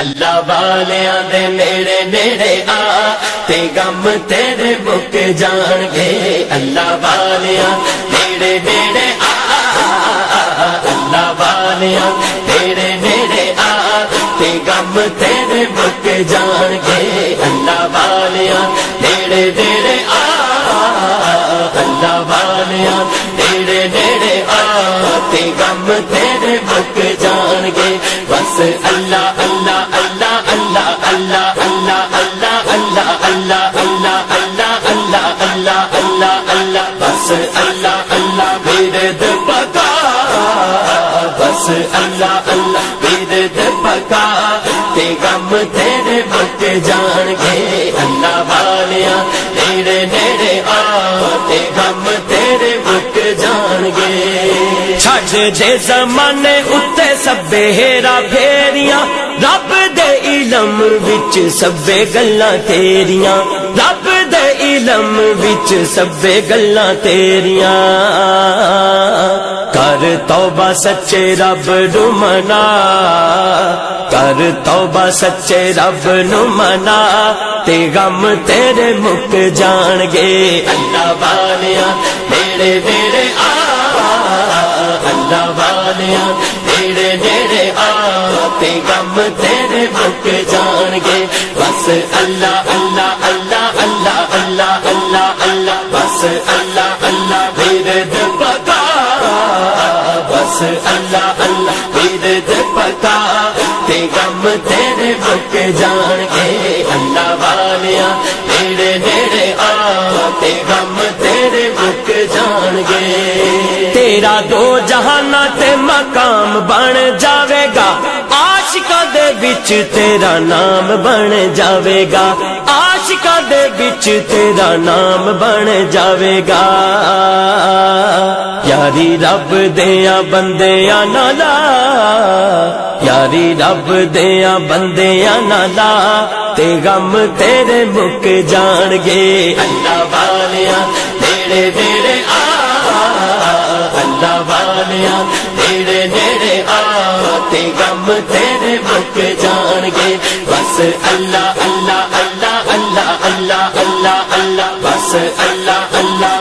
اللہ والیاں دے نیڑے نیڑے آ تے غم تیرے مک جان گے اللہ والیاں نیڑے نیڑے آ اللہ والیاں نیڑے نیڑے آ تے غم تیرے مک جان گے اللہ والیاں نیڑے نیڑے آ اللہ والیاں نیڑے نیڑے آ تے غم تیرے مک جان گے بس اللہ اللہ اللہ اللہ اللہ اللہ اللہ اللہ اللہ اللہ اللہ اللہ اللہ اللہ اللہ بس اللہ اللہ ورد پکا بس اللہ اللہ ورد پکا تے غم تیرے مک جان گے اللہ والیاں نیڑے نیڑے آ تے غم تیرے مک جان گے چھڈ دے زمانے اتے سبے ہیرا پھیریاں رب دے علم وچ سبے گلاں تیریاں رب دے علم وچ سبے گلاں تیریاں کر توبہ سچے رب نو منا کر توبہ سچے رب نو منا تے غم تیرے مک جان گے اللہ والیاں نیڑے نیڑے آ اللہ والیاں نیڑے نیڑے آ تے غم تیرے مک جان گے بس اللہ اللہ اللہ اللہ اللہ اللہ اللہ بس اللہ اللہ ورد پکا بس اللہ اللہ ورد پکا تے غم تیرے مک جان گے اللہ والیاں نیڑے نیڑے آ تے غم تیرے مک جان گے تیرا دو جہاناں تے مقام بن جاوے گا عاشقاں دے وچ تیرا نام بن جاوے گا عاشقاں دے وچ تیرا نام بن جاوے گا یاری رب دیاں بندیاں نال یاری رب دیاں بندیاں نال تے غم تیرے مک جان گے اللہ والیاں نیڑے نیڑے آ اللہ والیاں نیڑے نیڑے آ تے غم تیرے مک جان گے بس اللہ اللہ اللہ اللہ اللہ اللہ اللہ بس اللہ اللہ